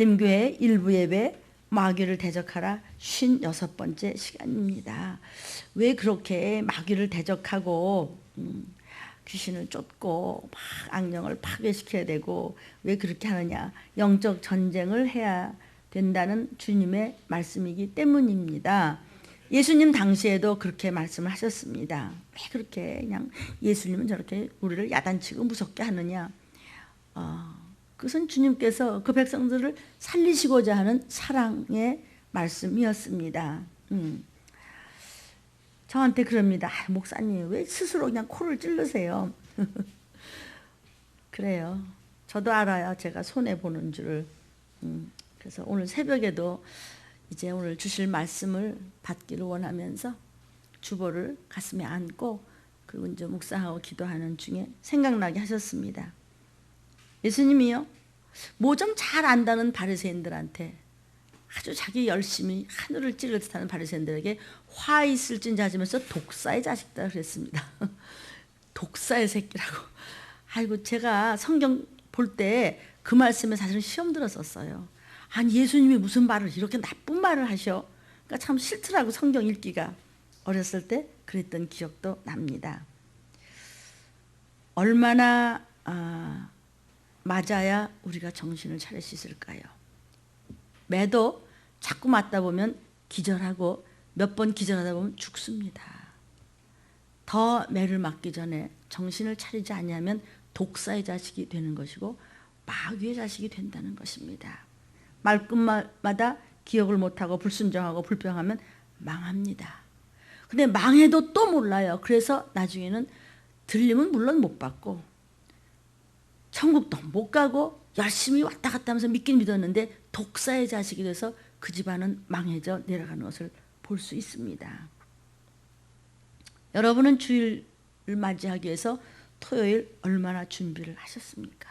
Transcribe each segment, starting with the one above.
들림교회 일부 예배 마귀를 대적하라 56번째 시간입니다. 왜 그렇게 마귀를 대적하고 귀신을 쫓고 막 악령을 파괴시켜야 되고 왜 그렇게 하느냐? 영적 전쟁을 해야 된다는 주님의 말씀이기 때문입니다. 예수님 당시에도 그렇게 말씀을 하셨습니다. 왜 그렇게 그냥 예수님은 저렇게 우리를 야단치고 무섭게 하느냐? 그것은 주님께서 그 백성들을 살리시고자 하는 사랑의 말씀이었습니다. 저한테 그럽니다. 목사님 왜 스스로 그냥 코를 찌르세요? 그래요. 저도 알아요. 제가 손해보는 줄을. 그래서 오늘 새벽에도 이제 오늘 주실 말씀을 받기를 원하면서 주보를 가슴에 안고 그리고 이제 묵상하고 기도하는 중에 생각나게 하셨습니다. 예수님이요, 뭐 좀 잘 안다는 바리새인들한테 아주 자기 열심히 하늘을 찌를 듯하는 바리새인들에게 화 있을진지 하시면서 독사의 자식들 그랬습니다. 독사의 새끼라고. 아이고, 제가 성경 볼 때 그 말씀에 사실은 시험 들었었어요. 아니, 예수님이 무슨 말을 이렇게 나쁜 말을 하셔? 그러니까 참 싫더라고, 성경 읽기가. 어렸을 때 그랬던 기억도 납니다. 얼마나 맞아야 우리가 정신을 차릴 수 있을까요? 매도 자꾸 맞다 보면 기절하고 몇 번 기절하다 보면 죽습니다. 더 매를 맞기 전에 정신을 차리지 않으면 독사의 자식이 되는 것이고 마귀의 자식이 된다는 것입니다. 말끝마다 기억을 못하고 불순종하고 불평하면 망합니다. 근데 망해도 또 몰라요. 그래서 나중에는 들림은 물론 못 받고 천국도 못 가고 열심히 왔다 갔다 하면서 믿긴 믿었는데 독사의 자식이 돼서 그 집안은 망해져 내려가는 것을 볼 수 있습니다. 여러분은 주일을 맞이하기 위해서 토요일 얼마나 준비를 하셨습니까?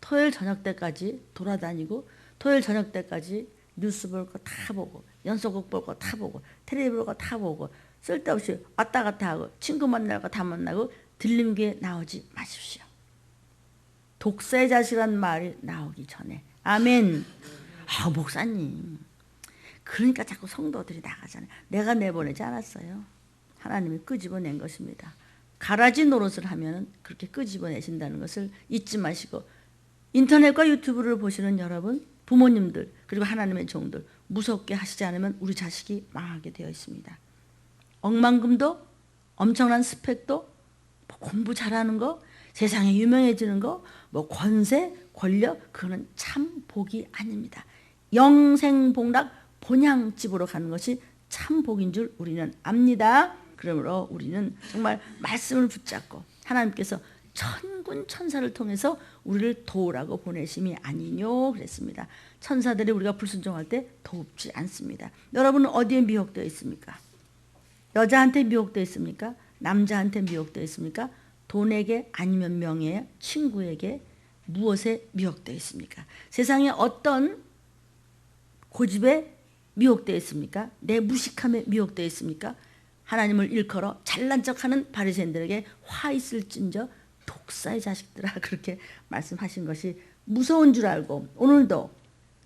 토요일 저녁 때까지 돌아다니고 토요일 저녁 때까지 뉴스 볼 거 다 보고 연속극 볼 거 다 보고 텔레비 볼 거 다 보고 쓸데없이 왔다 갔다 하고 친구 만날 거 다 만나고 들림교회 나오지 마십시오. 독사의 자식이란 말이 나오기 전에. 아멘. 목사님, 그러니까 자꾸 성도들이 나가잖아요. 내가 내보내지 않았어요. 하나님이 끄집어낸 것입니다. 가라지 노릇을 하면 그렇게 끄집어내신다는 것을 잊지 마시고 인터넷과 유튜브를 보시는 여러분, 부모님들 그리고 하나님의 종들 무섭게 하시지 않으면 우리 자식이 망하게 되어 있습니다. 억만금도 엄청난 스펙도 공부 잘하는 거 세상에 유명해지는 거 권세 권력 그거는 참 복이 아닙니다. 영생복락 본향집으로 가는 것이 참 복인 줄 우리는 압니다. 그러므로 우리는 정말 말씀을 붙잡고 하나님께서 천군 천사를 통해서 우리를 도우라고 보내심이 아니뇨 그랬습니다. 천사들이 우리가 불순종할 때 돕지 않습니다. 여러분은 어디에 미혹되어 있습니까? 여자한테 미혹되어 있습니까? 남자한테 미혹되어 있습니까? 돈에게 아니면 명예에 친구에게 무엇에 미혹되어 있습니까? 세상에 어떤 고집에 미혹되어 있습니까? 내 무식함에 미혹되어 있습니까? 하나님을 일컬어 잘난 척하는 바리새인들에게 화 있을진저 독사의 자식들아 그렇게 말씀하신 것이 무서운 줄 알고 오늘도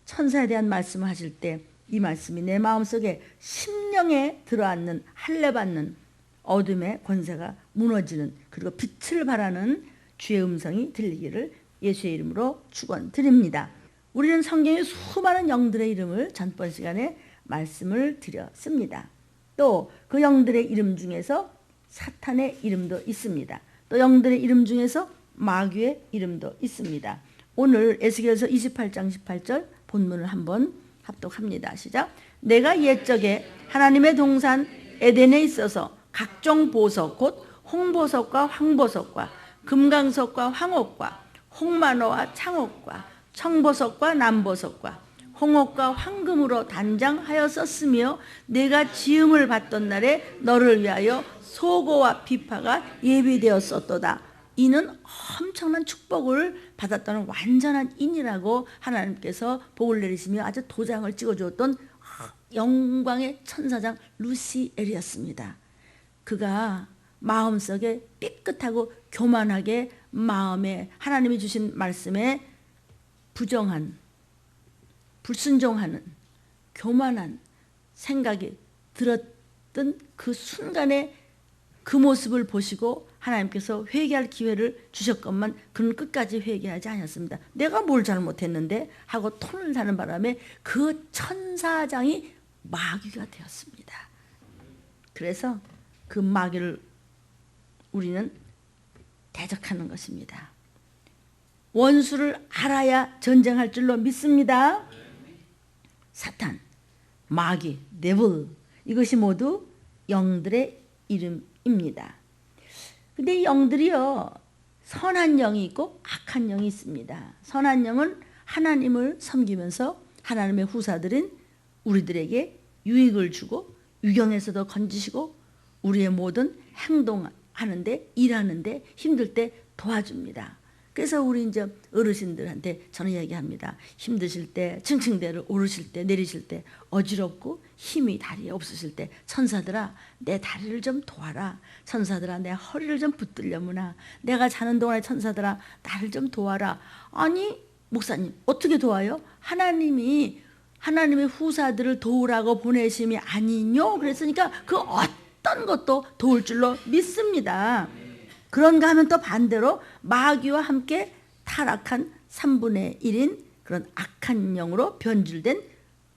천사에 대한 말씀을 하실 때 이 말씀이 내 마음속에 심령에 들어앉는 할례받는 어둠의 권세가 무너지는 그리고 빛을 발하는 주의 음성이 들리기를 예수의 이름으로 축원드립니다. 우리는 성경에 수많은 영들의 이름을 전번 시간에 말씀을 드렸습니다. 또 그 영들의 이름 중에서 사탄의 이름도 있습니다. 또 영들의 이름 중에서 마귀의 이름도 있습니다. 오늘 에스겔서 28장 18절 본문을 한번 합독합니다. 시작. 내가 옛적에 하나님의 동산 에덴에 있어서 각종 보석 곧 홍보석과 황보석과 금강석과 황옥과 홍만호와 창옥과 청보석과 남보석과 홍옥과 황금으로 단장하였었으며 내가 지음을 받던 날에 너를 위하여 소고와 비파가 예비되었었도다. 이는 엄청난 축복을 받았다는 완전한 인이라고 하나님께서 복을 내리시며 아주 도장을 찍어주었던 영광의 천사장 루시엘이었습니다. 그가 마음속에 삐끗하고 교만하게 마음에 하나님이 주신 말씀에 부정한 불순종하는 교만한 생각이 들었던 그 순간에 그 모습을 보시고 하나님께서 회개할 기회를 주셨건만 그는 끝까지 회개하지 않았습니다. 내가 뭘 잘못했는데 하고 톤을 사는 바람에 그 천사장이 마귀가 되었습니다. 그래서 그 마귀를 우리는 대적하는 것입니다. 원수를 알아야 전쟁할 줄로 믿습니다. 사탄, 마귀, 데빌, 이것이 모두 영들의 이름입니다. 근데 이 영들이요, 선한 영이 있고 악한 영이 있습니다. 선한 영은 하나님을 섬기면서 하나님의 후사들인 우리들에게 유익을 주고 유경에서도 건지시고 우리의 모든 행동하는데 일하는데 힘들 때 도와줍니다. 그래서 우리 이제 어르신들한테 저는 얘기합니다. 힘드실 때, 층층대를 오르실 때, 내리실 때, 어지럽고 힘이 다리에 없으실 때, 천사들아, 내 다리를 좀 도와라. 천사들아, 내 허리를 좀 붙들려무나. 내가 자는 동안에 천사들아, 나를 좀 도와라. 아니, 목사님, 어떻게 도와요? 하나님이 하나님의 후사들을 도우라고 보내심이 아니뇨? 그랬으니까 그 어떤 것도 도울 줄로 믿습니다. 그런가 하면 또 반대로 마귀와 함께 타락한 3분의 1인 그런 악한 영으로 변질된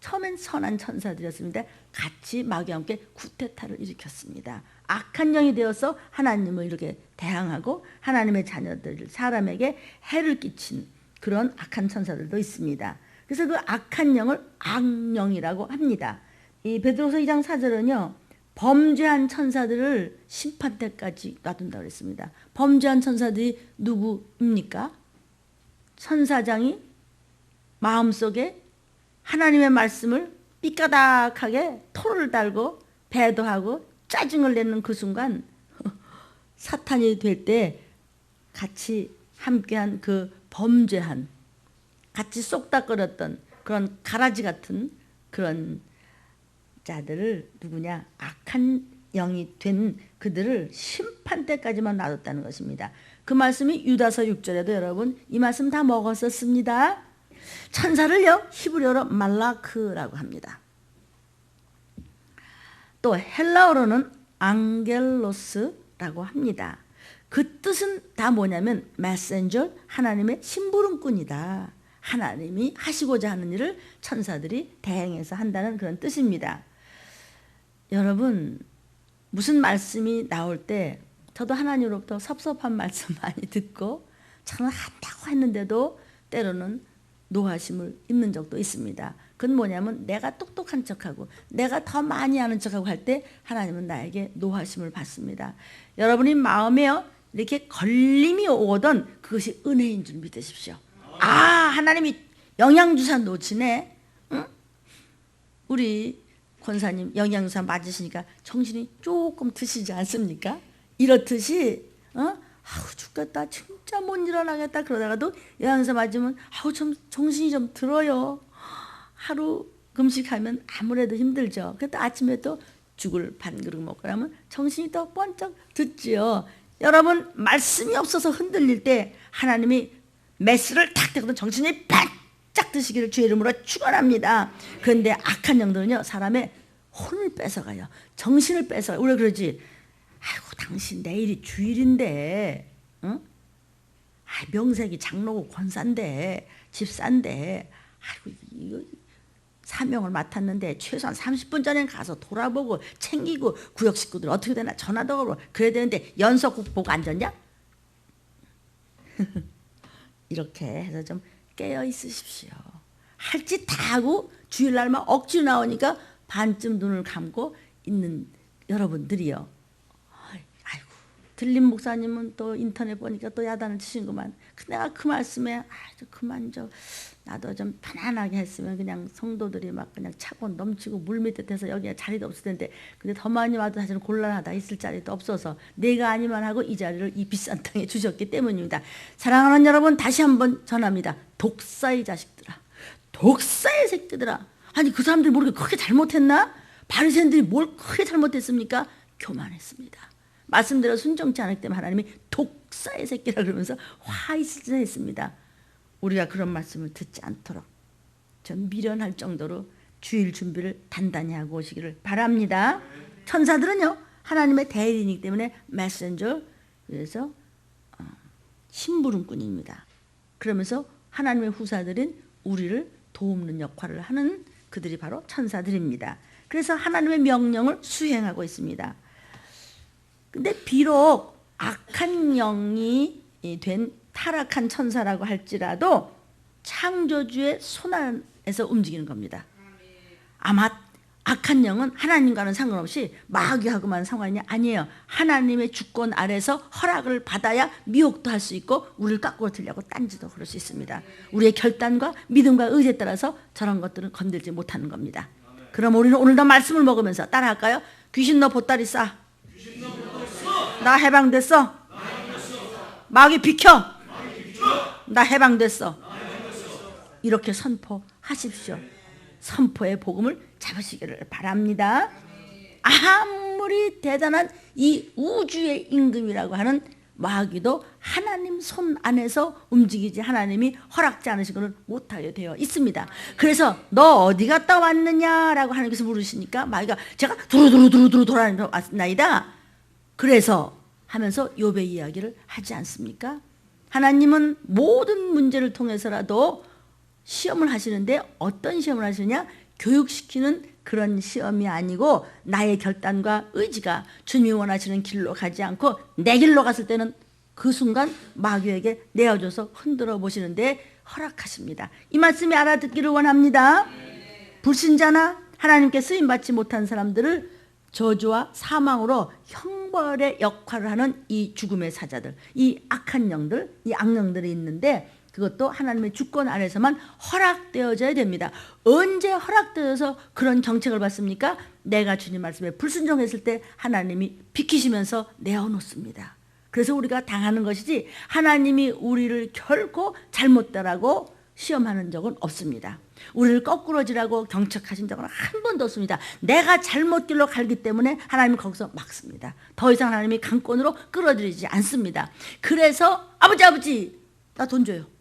처음엔 선한 천사들이었습니다. 같이 마귀와 함께 쿠데타를 일으켰습니다. 악한 영이 되어서 하나님을 이렇게 대항하고 하나님의 자녀들, 사람에게 해를 끼친 그런 악한 천사들도 있습니다. 그래서 그 악한 영을 악령이라고 합니다. 이 베드로서 2장 4절은요. 범죄한 천사들을 심판 때까지 놔둔다고 했습니다. 범죄한 천사들이 누구입니까? 천사장이 마음속에 하나님의 말씀을 삐까닥하게 토를 달고 배도하고 짜증을 내는 그 순간 사탄이 될 때 같이 함께한 그 범죄한 같이 쏙닥거렸던 그런 가라지 같은 그런 자들을 누구냐? 악한 영이 된 그들을 심판 때까지만 놔뒀다는 것입니다. 그 말씀이 유다서 6절에도 여러분 이 말씀 다 먹었었습니다. 천사를요 히브리어로 말라크라고 합니다. 또 헬라어로는 앙겔로스라고 합니다. 그 뜻은 다 뭐냐면 메신저, 하나님의 심부름꾼이다. 하나님이 하시고자 하는 일을 천사들이 대행해서 한다는 그런 뜻입니다. 여러분 무슨 말씀이 나올 때 저도 하나님으로부터 섭섭한 말씀 많이 듣고 저는 한다고 했는데도 때로는 노하심을 입는 적도 있습니다. 그건 뭐냐면 내가 똑똑한 척하고 내가 더 많이 아는 척하고 할 때 하나님은 나에게 노하심을 받습니다. 여러분이 마음에요 이렇게 걸림이 오거든 그것이 은혜인 줄 믿으십시오. 아 하나님이 영양주사 놓치네. 응? 우리 권사님 영양주사 맞으시니까 정신이 조금 드시지 않습니까? 이렇듯이 아우 죽겠다 진짜 못 일어나겠다 그러다가도 영양주사 맞으면 아우 좀 정신이 좀 들어요. 하루 금식하면 아무래도 힘들죠. 그래도 아침에 또 죽을 반 그릇 먹고 나면 정신이 더 번쩍 듣지요. 여러분 말씀이 없어서 흔들릴 때 하나님이 메스를 탁 대고도 정신이 바짝 드시기를 주의 이름으로 축원합니다. 그런데 악한 영들은요 사람의 혼을 뺏어가요. 정신을 뺏어가요. 우리가 그러지 아이고 당신 내일이 주일인데 응? 명색이 장로고 권사인데 집사인데 아이고 이거 사명을 맡았는데 최소한 30분 전에 가서 돌아보고 챙기고 구역 식구들 어떻게 되나 전화도 하고 그래야 되는데 연속국 보고 앉았냐? 이렇게 해서 좀 깨어 있으십시오. 할 짓 다 하고 주일날만 억지로 나오니까 반쯤 눈을 감고 있는 여러분들이요. 아이고 들림 목사님은 또 인터넷 보니까 또 야단을 치신구만. 내가 그 말씀에 그만 나도 좀 편안하게 했으면 그냥 성도들이 막 그냥 차고 넘치고 물밑에서 여기에 자리도 없을 텐데 근데 더 많이 와도 사실은 곤란하다. 있을 자리도 없어서 내가 아니만 하고 이 자리를 이 비싼 땅에 주셨기 때문입니다. 사랑하는 여러분 다시 한번 전합니다. 독사의 자식들아, 독사의 새끼들아. 아니 그 사람들이 모르게 크게 잘못했나? 바리새인들이 뭘 크게 잘못했습니까? 교만했습니다. 말씀대로 순종치 않을 때만 하나님이 독사의 새끼라 그러면서 화 있으려 했습니다. 우리가 그런 말씀을 듣지 않도록 전 미련할 정도로 주일 준비를 단단히 하고 오시기를 바랍니다. 천사들은요 하나님의 대리인이기 때문에 메신저, 그래서 심부름꾼입니다. 그러면서 하나님의 후사들인 우리를 도움는 역할을 하는 그들이 바로 천사들입니다. 그래서 하나님의 명령을 수행하고 있습니다. 근데 비록 악한 영이 된 타락한 천사라고 할지라도 창조주의 손안에서 움직이는 겁니다. 아마 악한 영은 하나님과는 상관없이 마귀하고만 상관이 아니에요. 하나님의 주권 아래서 허락을 받아야 미혹도 할 수 있고 우리를 깎고들려고 딴지도 그럴 수 있습니다. 우리의 결단과 믿음과 의지에 따라서 저런 것들은 건들지 못하는 겁니다. 그럼 우리는 오늘도 말씀을 먹으면서 따라할까요? 귀신 너 보따리 싸. 나 해방됐어. 마귀 비켜. 나 해방됐어. 이렇게 선포하십시오. 선포의 복음을 잡으시기를 바랍니다. 아무리 대단한 이 우주의 임금이라고 하는 마귀도 하나님 손 안에서 움직이지 하나님이 허락지 않으시고는 못하게 되어 있습니다. 그래서 너 어디 갔다 왔느냐라고 하나님께서 물으시니까 마귀가 제가 두루두루 돌아다니다 그래서 하면서 욥의 이야기를 하지 않습니까? 하나님은 모든 문제를 통해서라도 시험을 하시는데 어떤 시험을 하시느냐? 교육시키는 그런 시험이 아니고 나의 결단과 의지가 주님이 원하시는 길로 가지 않고 내 길로 갔을 때는 그 순간 마귀에게 내어줘서 흔들어 보시는데 허락하십니다. 이 말씀이 알아듣기를 원합니다. 불신자나 하나님께 쓰임받지 못한 사람들을 저주와 사망으로 형벌의 역할을 하는 이 죽음의 사자들, 이 악한 영들, 이 악령들이 있는데 그것도 하나님의 주권 안에서만 허락되어져야 됩니다. 언제 허락되어서 그런 정책을 받습니까? 내가 주님 말씀에 불순종했을 때 하나님이 비키시면서 내어놓습니다. 그래서 우리가 당하는 것이지 하나님이 우리를 결코 잘못되라고 시험하는 적은 없습니다. 우리를 거꾸러지라고 경책하신 적은 한 번도 없습니다. 내가 잘못길로 갈기 때문에 하나님은 거기서 막습니다. 더 이상 하나님이 강권으로 끌어들이지 않습니다. 그래서 아버지 나 돈 줘요.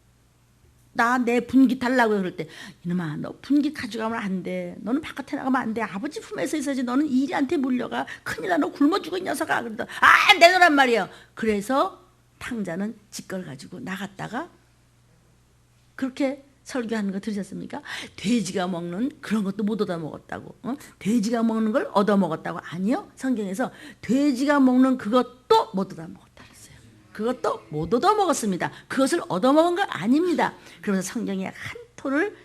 나 내 분기 달라고 그럴 때 이놈아 너 분기 가져가면 안 돼. 너는 바깥에 나가면 안 돼. 아버지 품에서 있어야지. 너는 일이한테 물려가. 큰일 나. 너 굶어 죽어 이 녀석아. 그러다 내놓으란 말이에요. 그래서 탕자는 직걸 가지고 나갔다가 그렇게 설교하는 거 들으셨습니까? 돼지가 먹는 그런 것도 못 얻어 먹었다고. 돼지가 먹는 걸 얻어 먹었다고. 아니요. 성경에서 돼지가 먹는 그것도 못 얻어 먹었다. 그것도 못 얻어먹었습니다. 그것을 얻어먹은 거 아닙니다. 그러면서 성경의 한 토를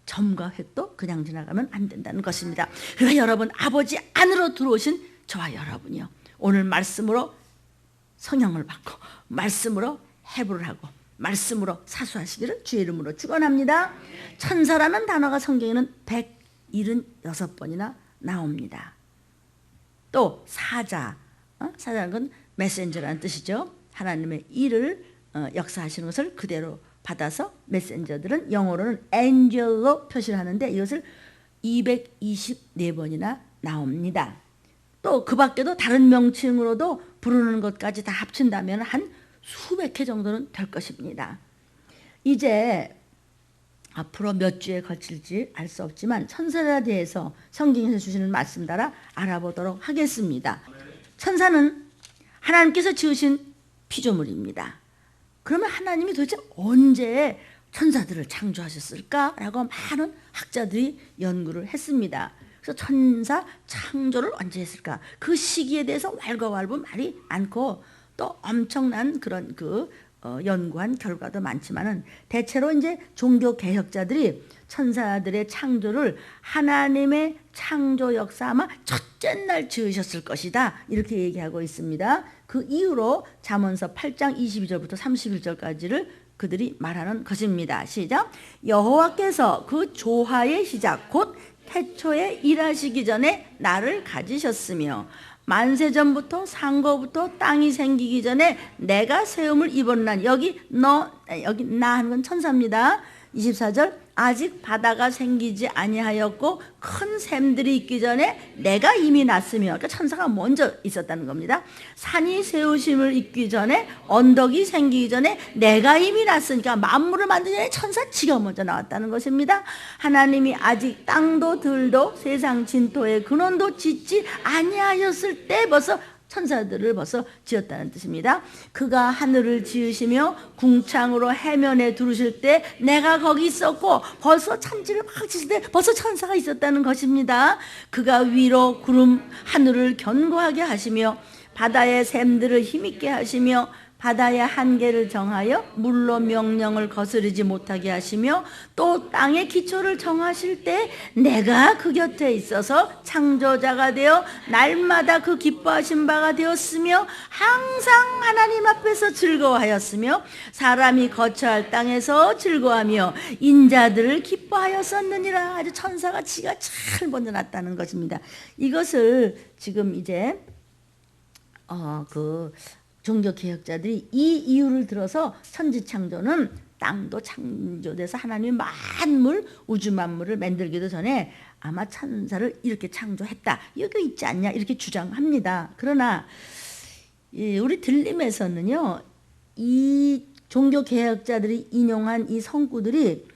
점과 획도 그냥 지나가면 안 된다는 것입니다. 그러니까 여러분 아버지 안으로 들어오신 저와 여러분이요. 오늘 말씀으로 성령을 받고 말씀으로 해부를 하고 말씀으로 사수하시기를 주의 이름으로 축원합니다. 천사라는 단어가 성경에는 176번이나 나옵니다. 또 사자, 사자는 건 메신저라는 뜻이죠. 하나님의 일을 역사하시는 것을 그대로 받아서 메신저들은 영어로는 엔젤로 표시를 하는데 이것을 224번이나 나옵니다. 또 그 밖에도 다른 명칭으로도 부르는 것까지 다 합친다면 한 수백 회 정도는 될 것입니다. 이제 앞으로 몇 주에 걸칠지 알 수 없지만 천사에 대해서 성경에서 주시는 말씀 따라 알아보도록 하겠습니다. 천사는 하나님께서 지으신 피조물입니다. 그러면 하나님이 도대체 언제 천사들을 창조하셨을까라고 많은 학자들이 연구를 했습니다. 그래서 천사 창조를 언제 했을까? 그 시기에 대해서 왈가왈부 말이 많고 또 엄청난 그런 연구한 결과도 많지만은 대체로 이제 종교 개혁자들이 천사들의 창조를 하나님의 창조 역사 아마 첫째 날 지으셨을 것이다 이렇게 얘기하고 있습니다. 그 이후로 잠언서 8장 22절부터 31절까지를 그들이 말하는 것입니다. 시작. 여호와께서 그 조화의 시작 곧 태초에 일하시기 전에 나를 가지셨으며 만세전부터 상거부터 땅이 생기기 전에 내가 세움을 입었나니 여기 나 하는 건 천사입니다. 24절 아직 바다가 생기지 아니하였고 큰 샘들이 있기 전에 내가 이미 났으며, 그러니까 천사가 먼저 있었다는 겁니다. 산이 세우심을 있기 전에, 언덕이 생기기 전에 내가 이미 났으니까 만물을 만들기 전에 천사 지가 먼저 나왔다는 것입니다. 하나님이 아직 땅도 들도 세상 진토의 근원도 짓지 아니하였을 때 벌써 천사들을 벌써 지었다는 뜻입니다. 그가 하늘을 지으시며 궁창으로 해면에 두르실 때 내가 거기 있었고, 벌써 천지를 막 지실 때 벌써 천사가 있었다는 것입니다. 그가 위로 구름 하늘을 견고하게 하시며 바다의 샘들을 힘있게 하시며 바다의 한계를 정하여 물로 명령을 거스르지 못하게 하시며 또 땅의 기초를 정하실 때 내가 그 곁에 있어서 창조자가 되어 날마다 그 기뻐하신 바가 되었으며 항상 하나님 앞에서 즐거워하였으며 사람이 거처할 땅에서 즐거워하며 인자들을 기뻐하였었느니라. 아주 천사가 지가 잘 먼저 났다는 것입니다. 이것을 지금 이제 종교개혁자들이 이 이유를 들어서 천지창조는 땅도 창조돼서 하나님이 만물, 우주 만물을 만들기도 전에 아마 천사를 이렇게 창조했다, 여기 있지 않냐, 이렇게 주장합니다. 그러나 우리 들림에서는요, 이 종교개혁자들이 인용한 이 성구들이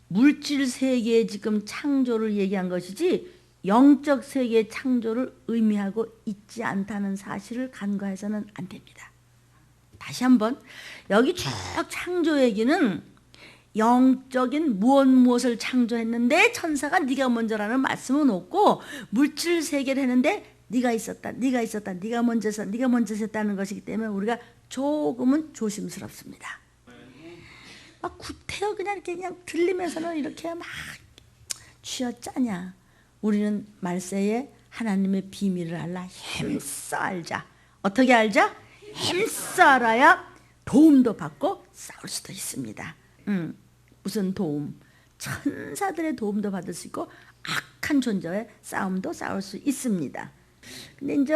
물질 세계의 지금 창조를 얘기한 것이지 영적 세계의 창조를 의미하고 있지 않다는 사실을 간과해서는 안 됩니다. 다시 한번, 여기 쭉 창조 얘기는 영적인 무엇을 창조했는데 천사가 네가 먼저라는 말씀은 없고, 물질 세계를 했는데 네가 있었다, 네가 먼저 했다는 것이기 때문에 우리가 조금은 조심스럽습니다. 막 구태여 그냥 들리면서는 이렇게 막 쥐어짜냐. 우리는 말세에 하나님의 비밀을 알라 힘써 알자. 어떻게 알자? 힘써 알아야 도움도 받고 싸울 수도 있습니다. 무슨 도움? 천사들의 도움도 받을 수 있고 악한 존재의 싸움도 싸울 수 있습니다. 근데 이제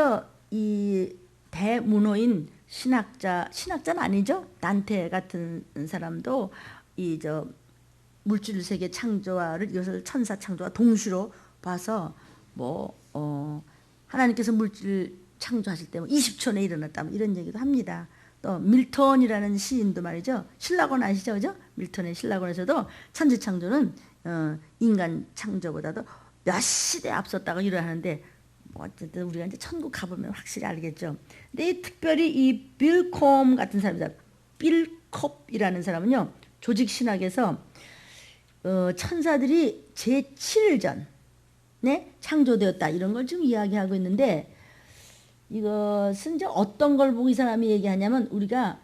이 대문호인 신학자는 아니죠. 단테 같은 사람도 물질 세계 창조화를, 이것을 천사 창조와 동시로 봐서 하나님께서 물질 창조하실 때 20초 내에 일어났다, 이런 얘기도 합니다. 또 밀턴이라는 시인도 말이죠. 신라권 아시죠? 그죠? 밀턴의 신라권에서도 천지 창조는 인간 창조보다도 몇 시대 앞섰다고 이러하는데, 어쨌든 우리가 이제 천국 가보면 확실히 알겠죠. 근데 특별히 이 빌콤 같은 사람이다. 빌콥이라는 사람은요, 조직 신학에서 천사들이 제7일 전에 창조되었다, 이런 걸 좀 이야기하고 있는데, 이것은 이제 어떤 걸 보고 이 사람이 얘기하냐면, 우리가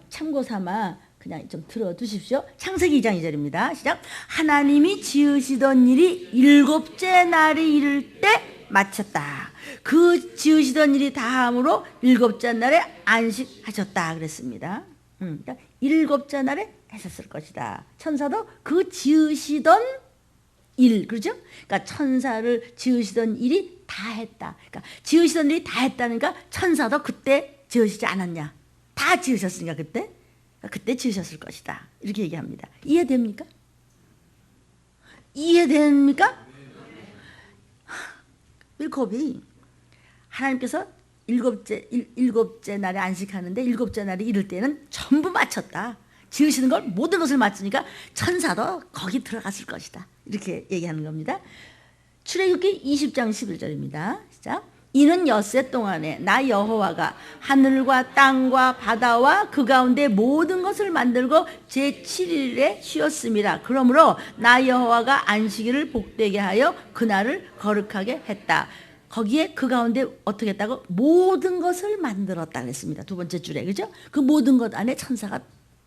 참고 삼아 그냥 좀 들어두십시오. 창세기 2장 2절입니다. 시작. 하나님이 지으시던 일이 7째 날이 이를 때 마쳤다. 그 지으시던 일이 다함으로 7째 날에 안식하셨다 그랬습니다. 그러니까 7째 날에 하셨을 것이다. 천사도 그 지으시던 일, 그렇죠? 그러니까 천사를 지으시던 일이 다 했다. 그러니까 지으시던 일이 다 했다니까 천사도 그때 지으시지 않았냐? 다 지으셨으니까 그때 지으셨을 것이다. 이렇게 얘기합니다. 이해됩니까? 이해됩니까? 빌콥이 하나님께서 일곱째 날에 안식하는데 7째 날이 이를 때는 전부 마쳤다. 지으시는 걸 모든 것을 마치니까 천사도 거기 들어갔을 것이다. 이렇게 얘기하는 겁니다. 출애굽기 20장 11절입니다. 시작. 이는 엿새 동안에 나 여호와가 하늘과 땅과 바다와 그 가운데 모든 것을 만들고 제7일에 쉬었음이라. 그러므로 나 여호와가 안식일을 복되게 하여 그날을 거룩하게 했다. 거기에 그 가운데 어떻게 했다고? 모든 것을 만들었다 그랬습니다. 두 번째 줄에, 그죠? 그 모든 것 안에 천사가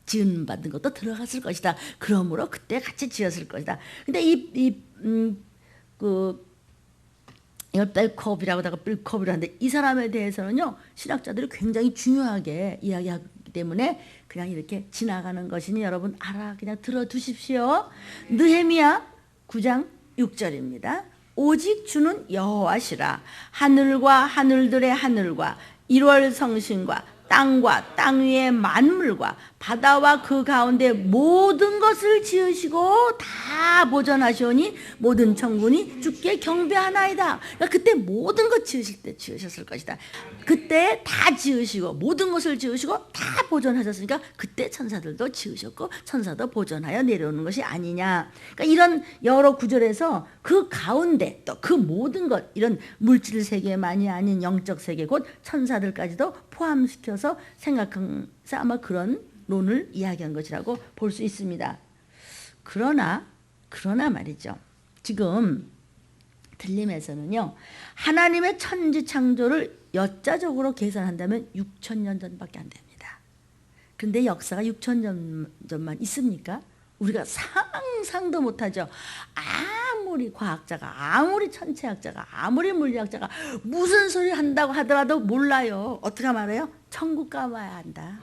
지은 받은 것도 들어갔을 것이다. 그러므로 그때 같이 지었을 것이다. 근데 이걸 빌콥이라고 하는데, 이 사람에 대해서는요, 신학자들이 굉장히 중요하게 이야기하기 때문에 그냥 이렇게 지나가는 것이니 여러분 그냥 들어두십시오. 느헤미야 9장 6절입니다. 오직 주는 여호와시라. 하늘과 하늘들의 하늘과 1월 성신과 땅과 땅 위의 만물과 바다와 그 가운데 모든 것을 지으시고 다 보존하시오니 모든 천군이 주께 경배하나이다. 그러니까 그때 모든 것 지으실 때 지으셨을 것이다. 그때 다 지으시고 모든 것을 지으시고 다 보존하셨으니까 그때 천사들도 지으셨고 천사도 보존하여 내려오는 것이 아니냐. 그러니까 이런 여러 구절에서 그 가운데 또 그 모든 것, 이런 물질 세계만이 아닌 영적 세계 곧 천사들까지도 포함시켜서 생각해서 아마 그런 론을 이야기한 것이라고 볼 수 있습니다. 그러나 말이죠. 지금 들림에서는요. 하나님의 천지 창조를 여자적으로 계산한다면 6,000년 전밖에 안 됩니다. 그런데 역사가 6,000년 전만 있습니까? 우리가 상상도 못하죠. 아무리 과학자가, 아무리 천체학자가, 아무리 물리학자가 무슨 소리 한다고 하더라도 몰라요. 어떻게 말해요? 천국 가봐야 한다.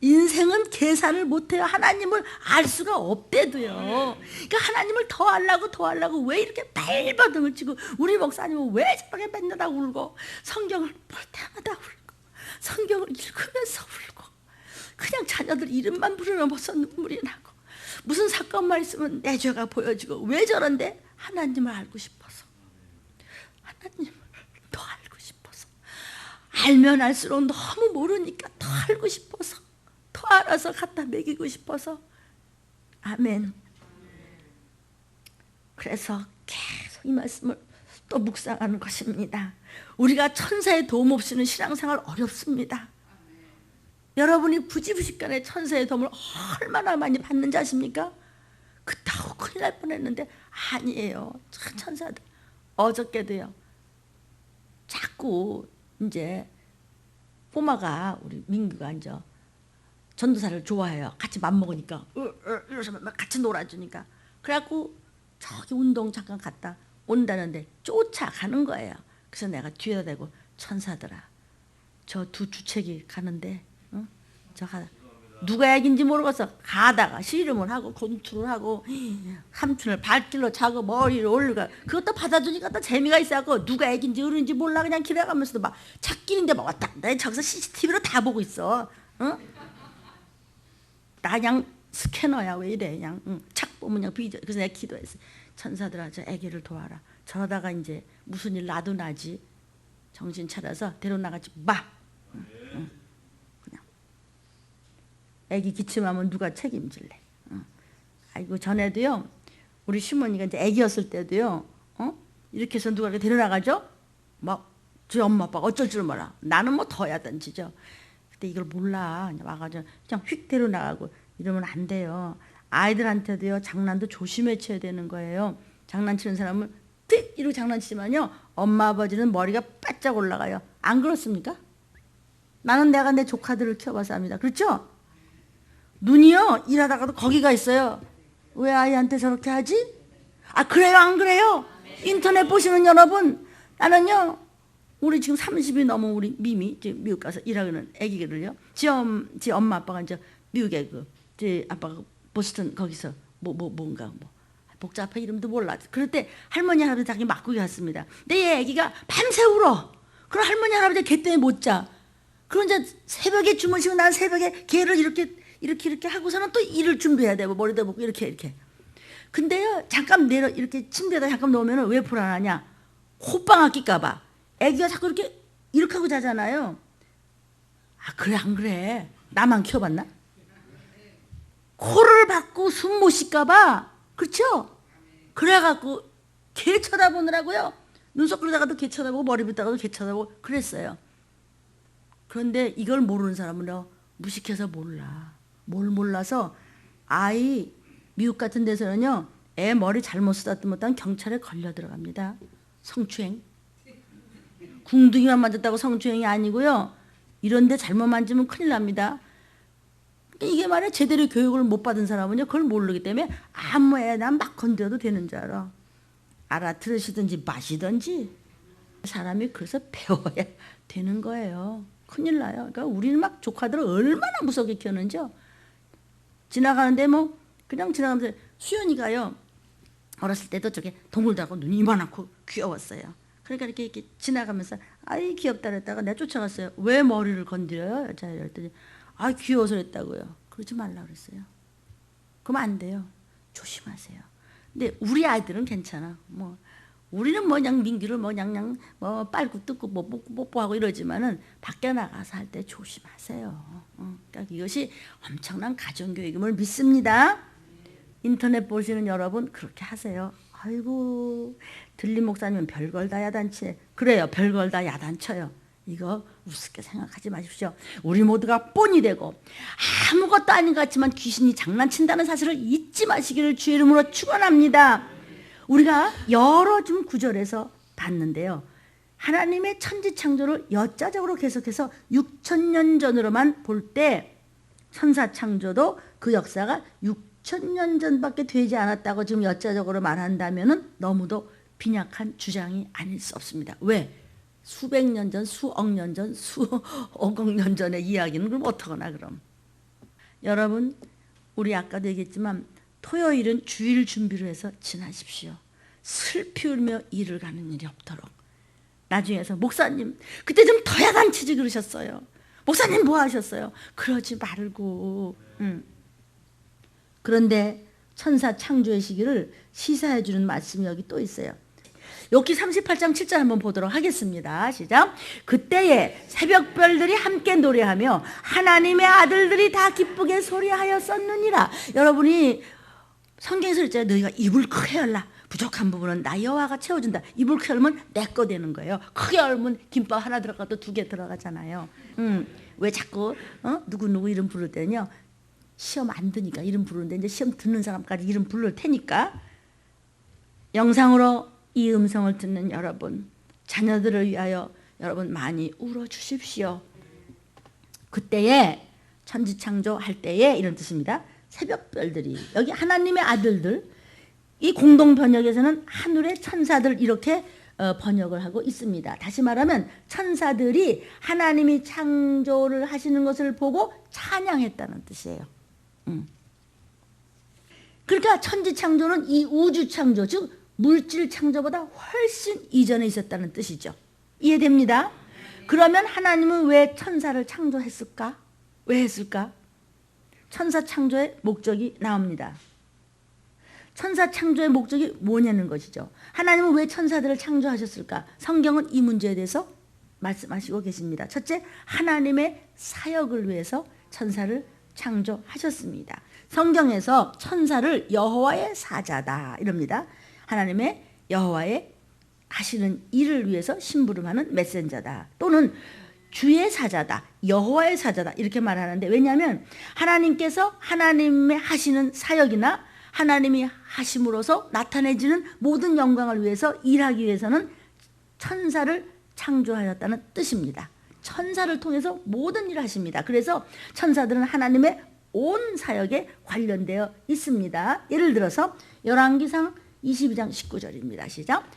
인생은 계산을 못해요. 하나님을 알 수가 없대도요. 그러니까 하나님을 더 알라고 왜 이렇게 발버둥을 치고 우리 목사님은 왜 저렇게 맨날 울고 성경을 볼 때마다 울고 성경을 읽으면서 울고 그냥 자녀들 이름만 부르면 벌써 눈물이 나고 무슨 사건만 있으면 내 죄가 보여지고 왜 저런데? 하나님을 알고 싶어서 하나님을 더 알고 싶어서 알면 알수록 너무 모르니까 더 알고 싶어서 더 알아서 갖다 먹이고 싶어서. 아멘. 그래서 계속 이 말씀을 또 묵상하는 것입니다. 우리가 천사의 도움 없이는 신앙생활 어렵습니다. 여러분이 부지부식간에 천사의 도움을 얼마나 많이 받는지 아십니까? 그따고 큰일 날 뻔했는데 아니에요. 천사들 어저께도요. 자꾸 이제 꼬마가 우리 민규가 이제 전도사를 좋아해요. 같이 맘먹으니까 이러면서 같이 놀아주니까 그래갖고 저기 운동 잠깐 갔다 온다는데 쫓아가는 거예요. 그래서 내가 뒤에다 대고 천사들아 저 두 주책이 가는데 응? 누가 애긴지 모르겠어. 가다가 씨름을 하고 권투를 하고 삼촌을 발길로 차고 머리를 올리고 그것도 받아주니까 또 재미가 있어갖고 누가 애긴지 어른인지 몰라 그냥 길어가면서도 막 찾길인데 막 왔다 내 저기서 CCTV로 다 보고 있어. 응? 나 그냥 스캐너야 왜 이래 그냥 착 보면 그냥 비죠. 그래서 내가 기도했어. 천사들아 저 애기를 도와라. 저러다가 이제 무슨 일 나도 나지. 정신 차려서 데려나가지 마. 그냥 애기 기침하면 누가 책임질래. 아이고 전에도요. 우리 시모니가 이제 애기였을 때도요. 이렇게 해서 누가 데려나가죠. 막 저희 엄마 아빠가 어쩔 줄 몰라. 나는 뭐 더야 던지죠. 근데 이걸 몰라. 와가지고 그냥 휙 데려나가고 이러면 안 돼요. 아이들한테도요. 장난도 조심해 쳐야 되는 거예요. 장난치는 사람은 틱 이러고 장난치지만요. 엄마 아버지는 머리가 바짝 올라가요. 안 그렇습니까? 나는 내가 내 조카들을 키워봐서 압니다. 그렇죠? 눈이요. 일하다가도 거기가 있어요. 왜 아이한테 저렇게 하지? 아 그래요 안 그래요? 인터넷 보시는 여러분 나는요. 우리 지금 30이 넘은 우리 미미 미국 가서 일하는 애기들을요. 지 엄마 아빠가 이제 미국에 지 아빠가 보스턴 거기서 뭔가 복잡한 이름도 몰라. 그럴 때 할머니 할아버지 자기 맞고 갔습니다. 근데 얘 애기가 밤새 울어. 그럼 할머니 할아버지 걔 때문에 못 자. 그럼 이제 새벽에 주무시고 난 새벽에 걔를 이렇게 하고서는 또 일을 준비해야 되고 머리도 볶고 이렇게. 근데요 잠깐 내려 이렇게 침대에다 잠깐 놓으면 왜 불안하냐? 호빵 아낄까 봐. 애기가 자꾸 이렇게 하고 자잖아요. 아 그래 안 그래? 나만 키워봤나? 코를 박고 숨 못 쉴까 봐. 그렇죠? 그래갖고 개 쳐다보느라고요. 눈썹 그러다가도 개 쳐다보고 머리 빗다가도 개 쳐다보고 그랬어요. 그런데 이걸 모르는 사람은요. 무식해서 몰라. 뭘 몰라서 아이 미국 같은 데서는요. 애 머리 잘못 쓰다듬었다면 경찰에 걸려 들어갑니다. 성추행. 궁둥이만 만졌다고 성추행이 아니고요. 이런데 잘못 만지면 큰일 납니다. 이게 말이야 제대로 교육을 못 받은 사람은요. 그걸 모르기 때문에 아무 애나 막 건드려도 되는 줄 알아. 알아들으시든지 마시든지 사람이 그래서 배워야 되는 거예요. 큰일 나요. 그러니까 우리는 막 조카들을 얼마나 무섭게 키웠는지요. 지나가는데 뭐 그냥 지나가면서 수연이가요. 어렸을 때도 저렇게 동물도 하고 눈이 이만하고 귀여웠어요. 그러니까 이렇게 지나가면서 아이 귀엽다 그랬다가 내가 쫓아갔어요. 왜 머리를 건드려요? 여자애 그랬더니 아, 귀여워서 그랬다고요. 그러지 말라 그랬어요. 그럼 안 돼요. 조심하세요. 근데 우리 아이들은 괜찮아. 뭐 우리는 뭐 그냥 민기를 뭐 그냥 뭐 빨고 뜯고 뭐 뽀뽀하고 이러지만은 밖에 나가서 할 때 조심하세요. 그러니까 이것이 엄청난 가정교육임을 믿습니다. 인터넷 보시는 여러분 그렇게 하세요. 아이고 들림 목사님은 별걸 다 야단치네. 그래요. 별걸 다 야단쳐요. 이거 우습게 생각하지 마십시오. 우리 모두가 뻔히 되고 아무것도 아닌 것 같지만 귀신이 장난친다는 사실을 잊지 마시기를 주의 이름으로 축원합니다. 우리가 여러 좀 구절에서 봤는데요. 하나님의 천지창조를 역사적으로 계속해서 6,000년 전으로만 볼 때 천사창조도 그 역사가 6,000년 전밖에 되지 않았다고 지금 역사적으로 말한다면 너무도 빈약한 주장이 아닐 수 없습니다. 왜? 수백 년 전, 수억 년 전, 수억억 년 전의 이야기는 그럼 어떡하나 그럼. 여러분 우리 아까도 얘기했지만 토요일은 주일 준비를 해서 지나십시오. 슬피 울며 일을 가는 일이 없도록. 나중에서 목사님 그때 좀 더 야단치지 그러셨어요. 목사님 뭐 하셨어요? 그러지 말고. 그런데 천사 창조의 시기를 시사해 주는 말씀이 여기 또 있어요. 욥기 38장 7절 한번 보도록 하겠습니다. 시작. 그때에 새벽별들이 함께 노래하며 하나님의 아들들이 다 기쁘게 소리하였었느니라. 여러분이 성경에서 있잖아요. 너희가 입을 크게 열라. 부족한 부분은 나 여호와가 채워준다. 입을 크게 열면 내 거 되는 거예요. 크게 열면 김밥 하나 들어가도 2개 들어가잖아요. 왜 자꾸 누구 이름 부를 때는요. 시험 안 드니까 이름 부르는데 이제 시험 듣는 사람까지 이름 부를 테니까. 영상으로 이 음성을 듣는 여러분, 자녀들을 위하여 여러분 많이 울어주십시오. 그때에 천지창조할 때에 이런 뜻입니다. 새벽별들이, 여기 하나님의 아들들, 이 공동 번역에서는 하늘의 천사들 이렇게 번역을 하고 있습니다. 다시 말하면 천사들이 하나님이 창조를 하시는 것을 보고 찬양했다는 뜻이에요. 그러니까 천지창조는 이 우주창조, 즉 물질 창조보다 훨씬 이전에 있었다는 뜻이죠. 이해됩니다? 그러면 하나님은 왜 천사를 창조했을까? 왜 했을까? 천사 창조의 목적이 나옵니다. 천사 창조의 목적이 뭐냐는 것이죠. 하나님은 왜 천사들을 창조하셨을까? 성경은 이 문제에 대해서 말씀하시고 계십니다. 첫째, 하나님의 사역을 위해서 천사를 창조하셨습니다. 성경에서 천사를 여호와의 사자다 이럽니다. 하나님의 여호와의 하시는 일을 위해서 심부름하는 메신저다. 또는 주의 사자다. 여호와의 사자다. 이렇게 말하는데 왜냐하면 하나님께서 하나님의 하시는 사역이나 하나님이 하심으로써 나타내지는 모든 영광을 위해서 일하기 위해서는 천사를 창조하였다는 뜻입니다. 천사를 통해서 모든 일을 하십니다. 그래서 천사들은 하나님의 온 사역에 관련되어 있습니다. 예를 들어서 열왕기상 22장 19절입니다. 시작.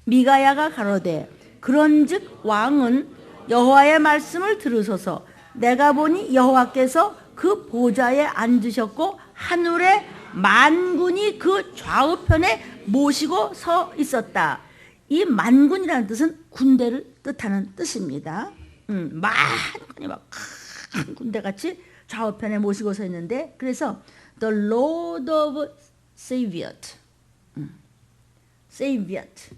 미가야가 가로되 그런즉 왕은 여호와의 말씀을 들으소서. 내가 보니 여호와께서 그 보좌에 앉으셨고 하늘의 만군이 그 좌우편에 모시고 서 있었다. 이 만군이라는 뜻은 군대를 뜻하는 뜻입니다. 만군이 막 큰 군대같이 좌우편에 모시고 서 있는데 그래서 The Lord of Saviot, Saviot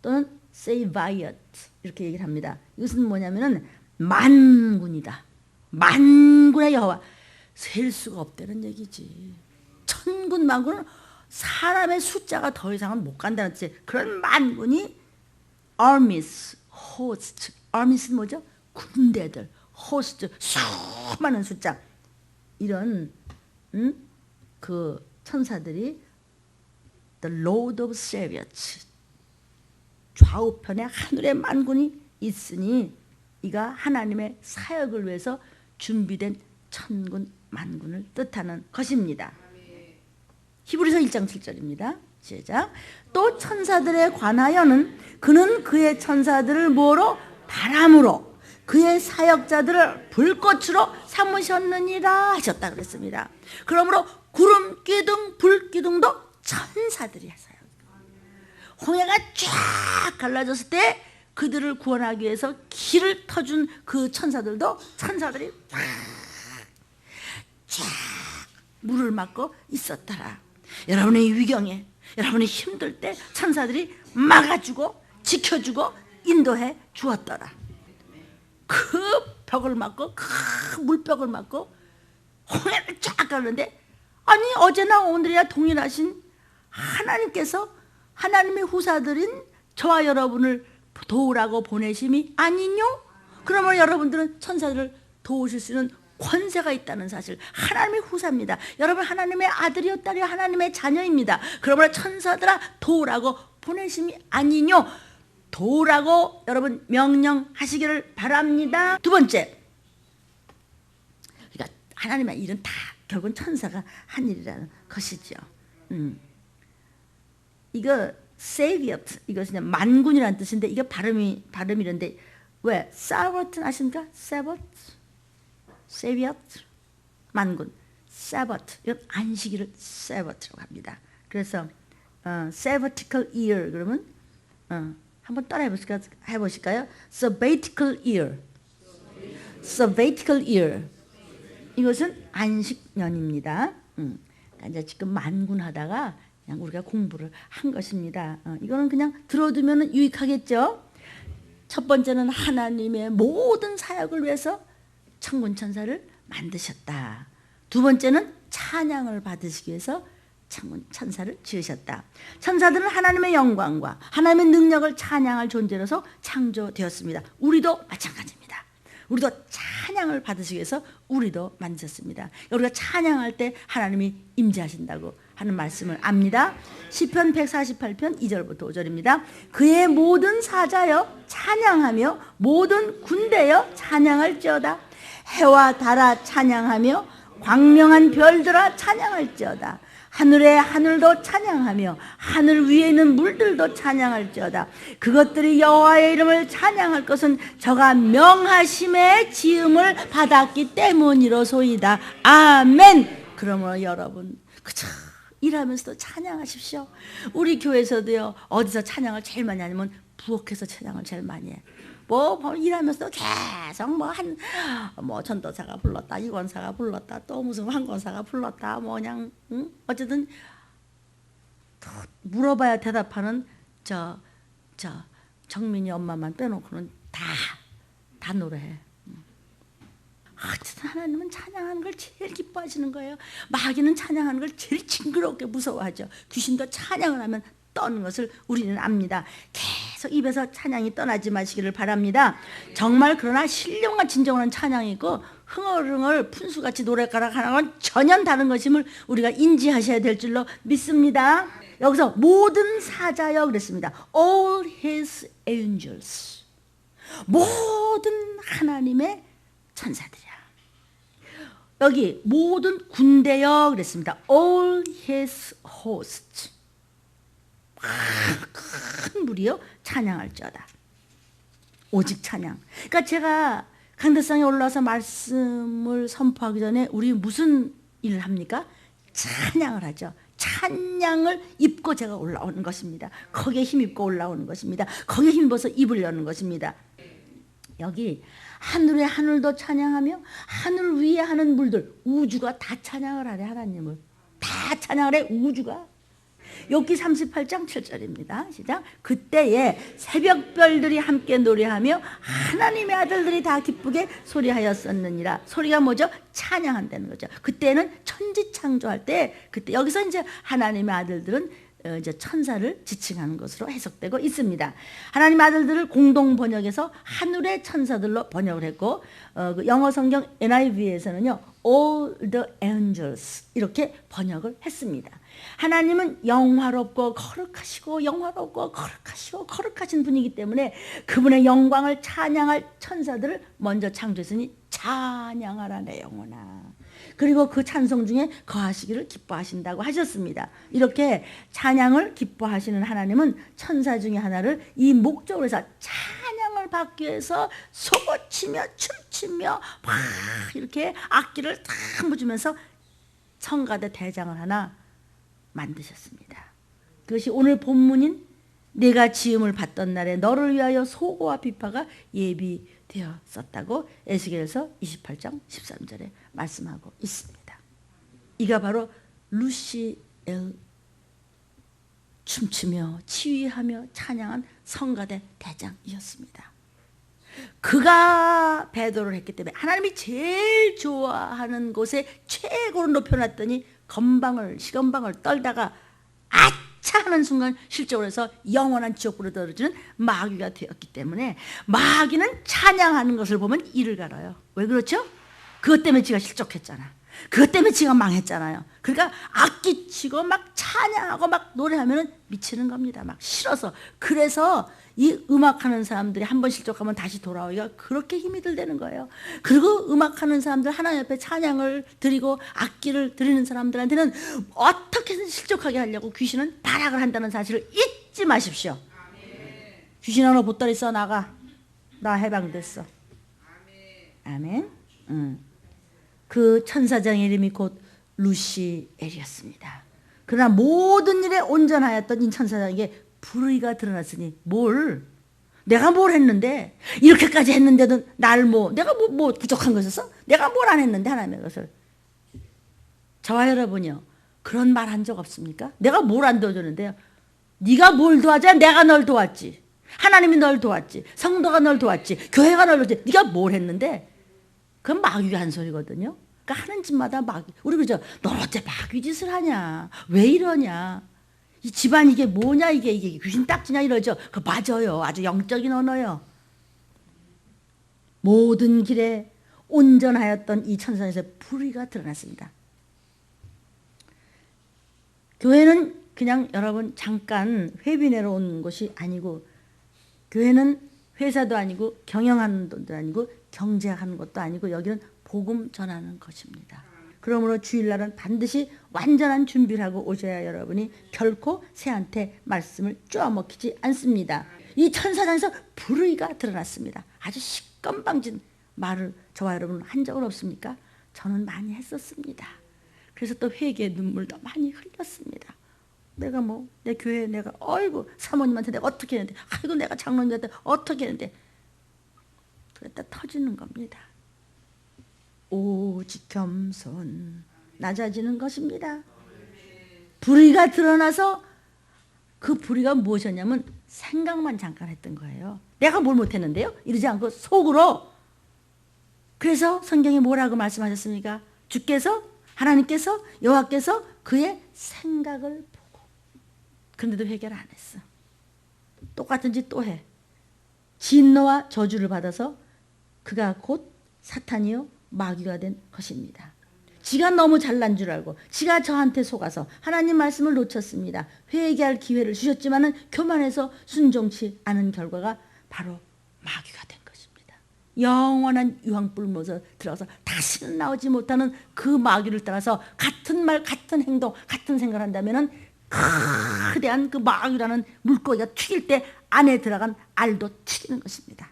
또는 Saviot 이렇게 얘기를 합니다. 이것은 뭐냐면은 만군이다. 만군의 여호와. 셀 수가 없다는 얘기지. 천군 만군은 사람의 숫자가 더 이상은 못 간다는 뜻이에요. 그런 만군이 armies, host. armies는 뭐죠? 군대들, host, 수많은 숫자. 이런 그 천사들이 The Lord of Chariots, 좌우편에 하늘의 만군이 있으니 이가 하나님의 사역을 위해서 준비된 천군 만군을 뜻하는 것입니다. 히브리서 1장 7절입니다. 시작. 또 천사들에 관하여는 그는 그의 천사들을 뭐로? 바람으로 그의 사역자들을 불꽃으로 삼으셨느니라 하셨다 그랬습니다. 그러므로 구름 기둥, 불 기둥도 천사들이 하세요. 홍해가 쫙 갈라졌을 때 그들을 구원하기 위해서 길을 터준 그 천사들도 천사들이 쫙 쫙 물을 맞고 있었더라. 여러분의 위경에, 여러분이 힘들 때 천사들이 막아주고 지켜주고 인도해 주었더라. 그 벽을 막고, 그 물벽을 막고 홍해를 쫙 가는데, 아니 어제나 오늘이나 동일하신 하나님께서 하나님의 후사들인 저와 여러분을 도우라고 보내심이 아니뇨? 그러면 여러분들은 천사들을 도우실 수 있는 권세가 있다는 사실. 하나님의 후사입니다. 여러분 하나님의 아들이요 딸이요 하나님의 자녀입니다. 그러므로 천사들아 도우라고 보내심이 아니뇨? 도우라고 여러분 명령하시기를 바랍니다. 두 번째, 그러니까 하나님의 일은 다 결국은 천사가 한 일이라는 것이죠. 이거 세비어트, 이것은 만군이라는 뜻인데 이게 발음이 이런데 왜 사버트 아십니까? 세비어트 만군, 사버트, 이건 안식일을 세버트라고 합니다. 그래서 sabbatical year 그러면 한번 따라 해보실까요? sabbatical year, sabbatical year. 이것은 안식년입니다. 그러니까 이제 지금 만군하다가 그냥 우리가 공부를 한 것입니다. 이거는 그냥 들어두면 유익하겠죠. 첫 번째는 하나님의 모든 사역을 위해서 천군 천사를 만드셨다. 두 번째는 찬양을 받으시기 위해서 천군 천사를 지으셨다. 천사들은 하나님의 영광과 하나님의 능력을 찬양할 존재로서 창조되었습니다. 우리도 마찬가지입니다. 우리도 찬양을 받으시기 위해서 우리도 만드셨습니다. 우리가 찬양할 때 하나님이 임재하신다고 하는 말씀을 압니다. 시편 148편 2절부터 5절입니다. 그의 모든 사자여 찬양하며 모든 군대여 찬양할지어다. 해와 달아 찬양하며 광명한 별들아 찬양할지어다. 하늘의 하늘도 찬양하며 하늘 위에 있는 물들도 찬양할지어다. 그것들이 여호와의 이름을 찬양할 것은 저가 명하심의 지음을 받았기 때문이로소이다. 아멘. 그러므로 여러분 그저 일하면서도 찬양하십시오. 우리 교회에서도요, 어디서 찬양을 제일 많이 하냐면 부엌에서 찬양을 제일 많이 해. 뭐 일하면서도 계속 뭐 전도사가 불렀다, 이권사가 불렀다, 또 무슨 황권사가 불렀다, 뭐 그냥 어쨌든 물어봐야 대답하는 저 정민이 엄마만 빼놓고는 다 노래해. 어쨌든 하나님은 찬양하는 걸 제일 기뻐하시는 거예요. 마귀는 찬양하는 걸 제일 징그럽게 무서워하죠. 귀신도 찬양을 하면 떠는 것을 우리는 압니다. 계속 입에서 찬양이 떠나지 마시기를 바랍니다. 정말 그러나 신령과 진정한 찬양이 있고 흥얼흥얼 푼수같이 노래가락 하는 건 전혀 다른 것임을 우리가 인지하셔야 될 줄로 믿습니다. 여기서 모든 사자여 그랬습니다. All his angels, 모든 하나님의 천사들이야. 여기 모든 군대여 그랬습니다. All his hosts, 큰 무리여 찬양할지어다. 오직 찬양. 그러니까 제가 강대상에 올라와서 말씀을 선포하기 전에 우리 무슨 일을 합니까? 찬양을 하죠. 찬양을 입고 제가 올라오는 것입니다. 거기에 힘입고 올라오는 것입니다. 거기에 힘입어서 입으려는 것입니다. 여기 하늘의 하늘도 찬양하며 하늘 위에 하는 물들, 우주가 다 찬양을 하래. 하나님을 다 찬양을 해. 우주가. 욥기 38장 7절입니다. 시작. 그때에 새벽별들이 함께 노래하며 하나님의 아들들이 다 기쁘게 소리하였었느니라. 소리가 뭐죠? 찬양한다는 거죠. 그때는 천지 창조할 때, 그때 여기서 이제 하나님의 아들들은 이제 천사를 지칭하는 것으로 해석되고 있습니다. 하나님 아들들을 공동 번역해서 하늘의 천사들로 번역을 했고, 영어 성경 NIV에서는요, all the angels 이렇게 번역을 했습니다. 하나님은 영화롭고 거룩하시고 영화롭고 거룩하시고 거룩하신 분이기 때문에 그분의 영광을 찬양할 천사들을 먼저 창조했으니 찬양하라 내 영혼아. 그리고 그 찬송 중에 거하시기를 기뻐하신다고 하셨습니다. 이렇게 찬양을 기뻐하시는 하나님은 천사 중에 하나를 이 목적으로 해서 찬양을 받기 위해서 소고치며 춤추며 막 이렇게 악기를 다 묻으면서 성가대 대장을 하나 만드셨습니다. 그것이 오늘 본문인 내가 지음을 받던 날에 너를 위하여 소고와 비파가 예비되었었다고 에스겔서 28장 13절에 말씀하고 있습니다. 이가 바로 루시엘, 춤추며 지휘하며 찬양한 성가대 대장이었습니다. 그가 배도를 했기 때문에 하나님이 제일 좋아하는 곳에 최고로 높여놨더니 시건방을 떨다가 아차 하는 순간 실족을 해서 영원한 지옥불에 떨어지는 마귀가 되었기 때문에 마귀는 찬양하는 것을 보면 이를 갈아요. 왜 그렇죠? 그것 때문에 지가 실족했잖아. 그것 때문에 지가 망했잖아요. 그러니까 악기 치고 막 찬양하고 막 노래하면 미치는 겁니다. 막 싫어서. 그래서 이 음악하는 사람들이 한 번 실족하면 다시 돌아오기가 그렇게 힘이 들다는 거예요. 그리고 음악하는 사람들, 하나님 옆에 찬양을 드리고 악기를 드리는 사람들한테는 어떻게든 실족하게 하려고 귀신은 발악을 한다는 사실을 잊지 마십시오. 귀신아, 너 보따리 써 나가. 나 해방됐어. 아멘. 그 천사장의 이름이 곧 루시엘이었습니다. 그러나 모든 일에 온전하였던 이 천사장에게 불의가 드러났으니 내가 뭘 했는데 이렇게까지 했는데도 내가 뭐 부족한 거 있었어? 내가 뭘 안 했는데 하나님의 것을. 저와 여러분이요, 그런 말 한 적 없습니까? 내가 뭘 안 도와줬는데요. 네가 뭘 도와줘야 내가 널 도왔지. 하나님이 널 도왔지. 성도가 널 도왔지. 교회가 널 도왔지. 네가 뭘 했는데. 그건 마귀가 한 소리거든요. 그러니까 하는 짓마다 마귀. 우리 그러죠. 너 어째 마귀 짓을 하냐? 왜 이러냐? 이 집안 이게 뭐냐? 이게 귀신 딱지냐? 이러죠. 그거 맞아요. 아주 영적인 언어요. 모든 길에 온전하였던 이 천사에서 불의가 드러났습니다. 교회는 그냥 여러분 잠깐 회비내러 온 것이 아니고, 교회는 회사도 아니고 경영하는 것도 아니고 경제하는 것도 아니고, 여기는 복음 전하는 것입니다. 그러므로 주일날은 반드시 완전한 준비를 하고 오셔야 여러분이 결코 새한테 말씀을 쪼아먹히지 않습니다. 이 천사장에서 불의가 드러났습니다. 아주 시건방진 말을 저와 여러분 한 적은 없습니까? 저는 많이 했었습니다. 그래서 또 회개의 눈물도 많이 흘렸습니다. 내가 내 교회에 내가 사모님한테 내가 어떻게 했는데, 내가 장로님한테 어떻게 했는데, 그랬다 터지는 겁니다. 오직 겸손, 낮아지는 것입니다. 불의가 드러나서 그 불의가 무엇이었냐면 생각만 잠깐 했던 거예요. 내가 뭘 못했는데요? 이러지 않고 속으로. 그래서 성경에 뭐라고 말씀하셨습니까? 하나님께서 여호와께서 그의 생각을 보고. 그런데도 회개를 안 했어. 똑같은 짓 또 해. 진노와 저주를 받아서 그가 곧 사탄이요 마귀가 된 것입니다. 지가 너무 잘난 줄 알고 지가 저한테 속아서 하나님 말씀을 놓쳤습니다. 회개할 기회를 주셨지만은 교만해서 순종치 않은 결과가 바로 마귀가 된 것입니다. 영원한 유황불못에 들어가서 다시는 나오지 못하는 그 마귀를 따라서 같은 말, 같은 행동, 같은 생각을 한다면은 거대한 그 마귀라는 물고기가 튀길 때 안에 들어간 알도 튀기는 것입니다.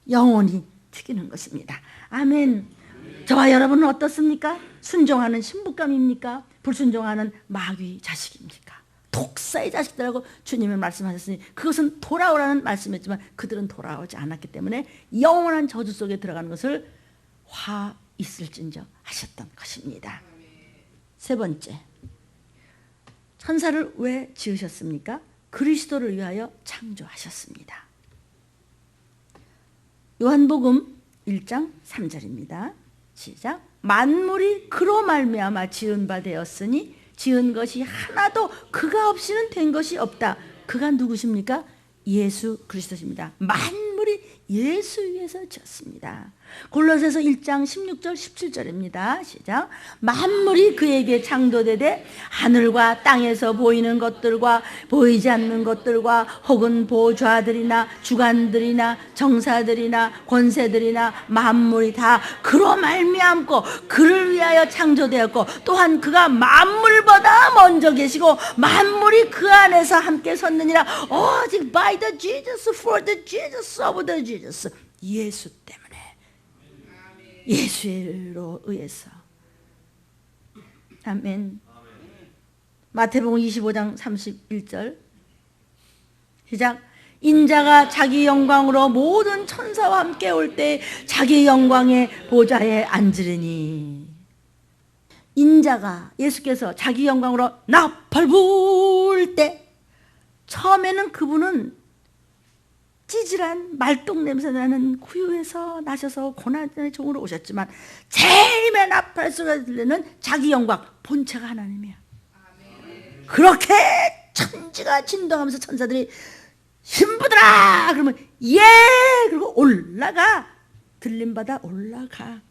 영원히 튀기는 것입니다. 아멘. 저와 여러분은 어떻습니까? 순종하는 신부감입니까? 불순종하는 마귀 자식입니까? 독사의 자식들하고 주님은 말씀하셨으니 그것은 돌아오라는 말씀이었지만 그들은 돌아오지 않았기 때문에 영원한 저주 속에 들어가는 것을 화 있을진저 하셨던 것입니다. 세 번째, 천사를 왜 지으셨습니까? 그리스도를 위하여 창조하셨습니다. 요한복음 1장 3절입니다. 시작. 만물이 그로 말미암아 지은 바 되었으니 지은 것이 하나도 그가 없이는 된 것이 없다. 그가 누구십니까? 예수 그리스도십니다. 만물이 예수 위에서 지었습니다. 골로새서 1장 16절 17절입니다. 시작. 만물이 그에게 창조되되 하늘과 땅에서 보이는 것들과 보이지 않는 것들과 혹은 보좌들이나 주관들이나 정사들이나 권세들이나 만물이 다 그로 말미암고 그를 위하여 창조되었고 또한 그가 만물보다 먼저 계시고 만물이 그 안에서 함께 섰느니라. 오직 by the Jesus, for the Jesus, of the Jesus. 예수 때문에, 예수로 의해서. 아멘. 마태복음 25장 31절 시작. 인자가 자기 영광으로 모든 천사와 함께 올 때 자기 영광의 보좌에 앉으리니. 인자가 예수께서 자기 영광으로 나팔 불 때 처음에는 그분은 찌질한 말똥 냄새 나는 구유에서 나셔서 고난의 종으로 오셨지만 제일 맨 나팔 소리가 들리는 자기 영광 본체가 하나님이야. 그렇게 천지가 진동하면서 천사들이 힘부드라 그러면 예 그리고 올라가 들림받아 올라가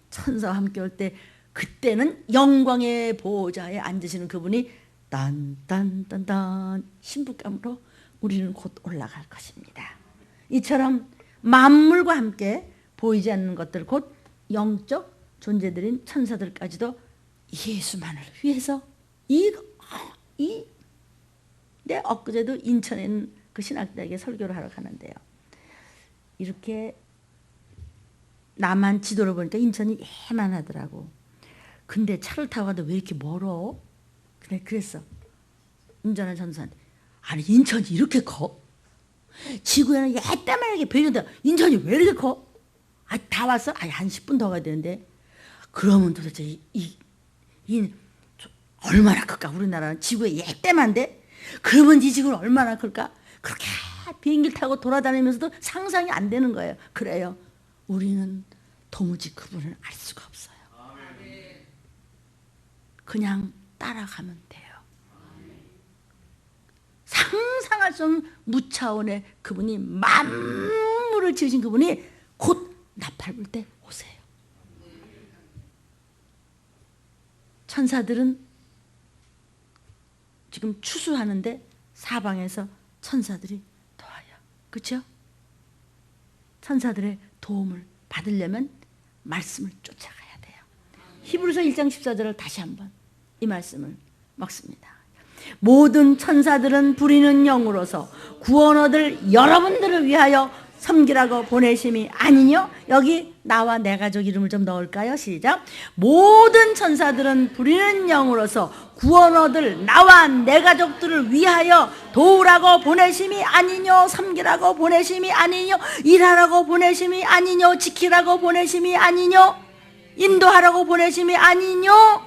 천사와 함께 올 때 그때는 영광의 보호자에 앉으시는 그분이 딴딴딴딴 신부감으로 우리는 곧 올라갈 것입니다. 이처럼 만물과 함께 보이지 않는 것들 곧 영적 존재들인 천사들까지도 예수만을 위해서 내 엊그제도 인천에 있는 그 신학대학에 설교를 하러 가는데요. 이렇게 남한 지도를 보니까 인천이 예만하더라고. 근데 차를 타고 가도 왜 이렇게 멀어? 그랬어. 운전하는 전사한테. 아니 인천이 이렇게 커? 지구에는 예따만하게 배경인데 인천이 왜 이렇게 커? 아, 다 왔어? 아니 한 10분 더 가야 되는데. 그러면 도대체 얼마나 클까? 우리나라는 지구에 예따만데? 그러면 이 지구는 얼마나 클까? 그렇게 비행기를 타고 돌아다니면서도 상상이 안 되는 거예요. 그래요. 우리는 도무지 그분을 알 수가 없어요. 그냥 따라가면 돼요. 상상할 수 없는 무차원의 그분이 만물을 지으신 그분이 곧 나팔 불 때 오세요. 천사들은 지금 추수하는데 사방에서 천사들이 도와요. 그렇죠? 천사들의 도움을 받으려면 말씀을 쫓아가야 돼요. 히브리서 1장 14절을 다시 한번 이 말씀을 먹습니다. 모든 천사들은 부리는 영으로서 구원 얻을 여러분들을 위하여 섬기라고 보내심이 아니뇨. 여기 나와 내 가족 이름을 좀 넣을까요? 시작. 모든 천사들은 부리는 영으로서 구원 얻을 나와 내 가족들을 위하여 도우라고 보내심이 아니뇨. 섬기라고 보내심이 아니뇨. 일하라고 보내심이 아니뇨. 지키라고 보내심이 아니뇨. 인도하라고 보내심이 아니뇨.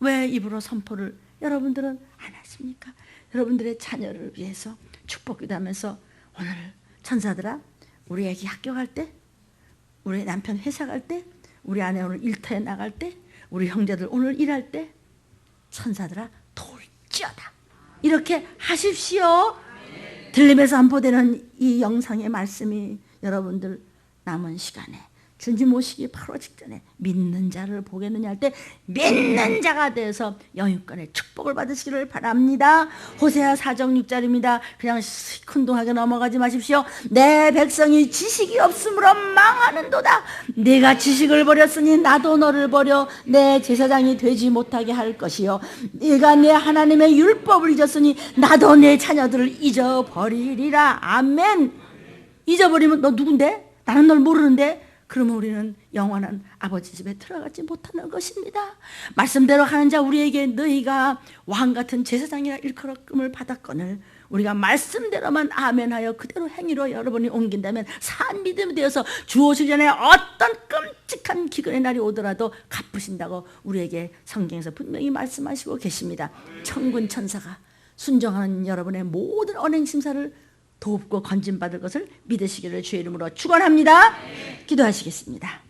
왜 입으로 선포를 여러분들은 안 하십니까? 여러분들의 자녀를 위해서 축복기도하면서 오늘 천사들아 우리 애기 학교 갈 때, 우리 남편 회사 갈 때, 우리 아내 오늘 일터에 나갈 때, 우리 형제들 오늘 일할 때 천사들아 도울지어다 이렇게 하십시오. 들림에서 안보되는 이 영상의 말씀이 여러분들 남은 시간에 주님 오시기 바로 직전에 믿는 자를 보겠느냐 할 때 믿는 자가 되어서 영육간의 축복을 받으시기를 바랍니다. 호세아 4장 6절입니다. 그냥 시큰둥하게 넘어가지 마십시오. 내 백성이 지식이 없으므로 망하는도다. 네가 지식을 버렸으니 나도 너를 버려 내 제사장이 되지 못하게 할 것이요 네가 내 하나님의 율법을 잊었으니 나도 내 자녀들을 잊어버리리라. 아멘. 잊어버리면 너 누군데? 나는 널 모르는데? 그러면 우리는 영원한 아버지 집에 들어가지 못하는 것입니다. 말씀대로 하는 자 우리에게 너희가 왕같은 제사장이라 일컬음을 받았거늘 우리가 말씀대로만 아멘하여 그대로 행위로 여러분이 옮긴다면 산 믿음이 되어서 주 오실 전에 어떤 끔찍한 기근의 날이 오더라도 갚으신다고 우리에게 성경에서 분명히 말씀하시고 계십니다. 천군 천사가 순종하는 여러분의 모든 언행 심사를 돕고 건진받을 것을 믿으시기를 주의 이름으로 축원합니다. 기도하시겠습니다.